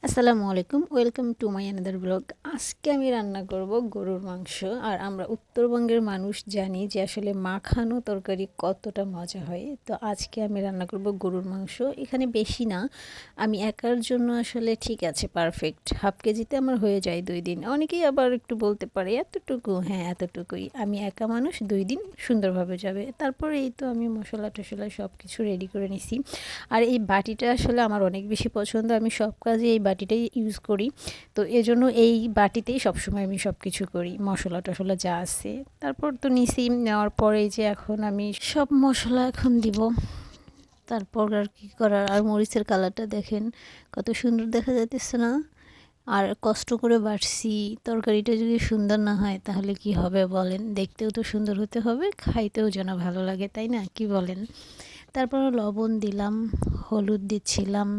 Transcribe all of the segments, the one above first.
আসসালামু আলাইকুম, welcome to my another blog. আজকে আমি রান্না করব গরুর মাংস। আর আমরা উত্তরবঙ্গের মানুষ জানি যে আসলে মাখানো তরকারি কতটা মজা হয়। তো আজকে আমি রান্না করব গরুর মাংস। এখানে বেশি না, আমি একার জন্য আসলে ঠিক আছে, পারফেক্ট। হাফ কেজিতে আমার হয়ে যায় 2 দিন। অনেকেই আবার একটু বলতে পারে এতটুকু, হ্যাঁ এতটুকুই। আমি একা মানুষ, 2 দিন সুন্দরভাবে যাবে। তারপরে এই তো আমি মশলা টশলা সব কিছু রেডি করে নিছি। আর এই বাটিটা আসলে আমার অনেক বেশি পছন্দ, আমি সব কাজে এই বাটিটাই ইউজ করি। তো এজন্য এই বাটিতেই সবসময় আমি সব কিছু করি, মশলা টশলা যা আছে। তারপর তো নিছি, নেওয়ার পরে যে এখন আমি সব মশলা এখন দিব। তারপর আর কি করার। আর মরিচের কালারটা দেখেন কত সুন্দর দেখা যাইতেছে না? আর কষ্ট করে বাটছি, তরকারিটা যদি সুন্দর না হয় তাহলে কি হবে বলেন? দেখতেও তো সুন্দর হতে হবে, খাইতেও যেন ভালো লাগে, তাই না? কি বলেন? তারপর লবণ দিলাম, হলুদ দিচ্ছিলাম।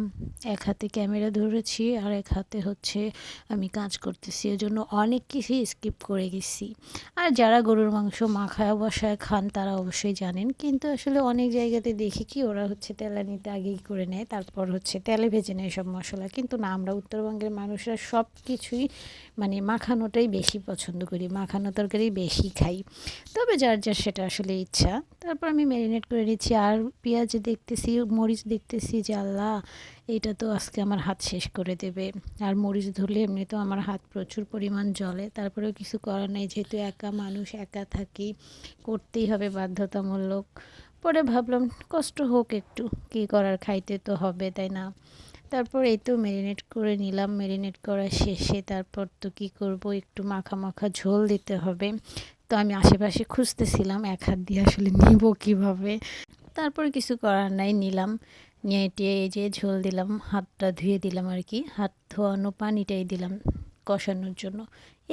এক হাতে ক্যামেরা ধরেছি আর এক হাতে হচ্ছে আমি কাজ করতেছি, এজন্য অনেক কিছুই স্কিপ করে গেছি। আর যারা গরুর মাংস মাখায় বসায় খান তারা অবশ্যই জানেন, কিন্তু আসলে অনেক জায়গাতে দেখি কি ওরা হচ্ছে তেলানিতে আগেই করে নেয়, তারপর হচ্ছে তেলে ভেজে নেয় সব মশলা। কিন্তু না, আমরা উত্তরবঙ্গের মানুষরা সব কিছুই মানে মাখানোটাই বেশি পছন্দ করি, মাখানো তরকারি বেশি খাই। তবে যার যার সেটা আসলে ইচ্ছা। তারপর আমি ম্যারিনেট করে নিচ্ছি। আর পেঁয়াজ দেখতেছি, মরিচ দেখতেছি যে আল্লাহ, এইটা তো আজকে আমার হাত শেষ করে দেবে। আর মরিচ ধরলে এমনি তো আমার হাত প্রচুর পরিমাণ জ্বলে, তারপরেও কিছু করার নেই, যেহেতু একা মানুষ, একা থাকি, করতেই হবে বাধ্যতামূলক। পরে ভাবলাম কষ্ট হোক একটু, কী করার, খাইতে তো হবে, তাই না? তারপর এই তো ম্যারিনেট করে নিলাম। ম্যারিনেট করা শেষে তারপর তো কী করব, একটু মাখা মাখা ঝোল দিতে হবে। তো আমি আশেপাশে খুঁজতেছিলাম এক হাত দিয়ে আসলে নিব কীভাবে। তারপরে কিছু করার নাই, নিলাম। নিয়ে টিয়ে এই যে ঝোল দিলাম, হাতটা ধুয়ে দিলাম আর কি, হাত ধোয়ানো পানিটাই দিলাম কষানোর জন্য।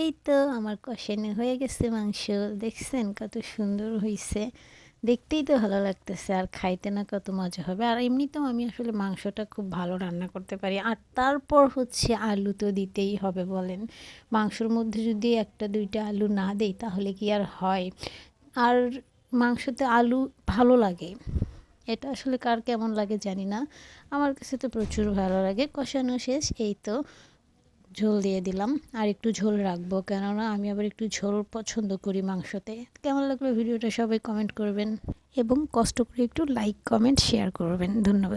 এই তো আমার কষানো হয়ে গেছে মাংস। দেখছেন কত সুন্দর হয়েছে, দেখতেই তো ভালো লাগতেছে, আর খাইতে না কত মজা হবে। আর এমনিতেও আমি আসলে মাংসটা খুব ভালো রান্না করতে পারি। আর তারপর হচ্ছে আলু তো দিতেই হবে বলেন, মাংসর মধ্যে যদি একটা দুইটা আলু না দেই তাহলে কি আর হয়? আর মাংসতে আলু ভালো লাগে, এটা আসলে কার কেমন লাগে জানি না, আমার কাছে তো প্রচুর ভালো লাগে। কষানো শেষ, এই তো ঝোল দিয়ে দিলাম। আর একটু ঝোল রাখবো, কেননা আমি আবার একটু ঝোল পছন্দ করি মাংসতে। কেমন লাগলো ভিডিওটা সবাই কমেন্ট করবেন, এবং কষ্ট করে একটু লাইক কমেন্ট শেয়ার করবেন। ধন্যবাদ।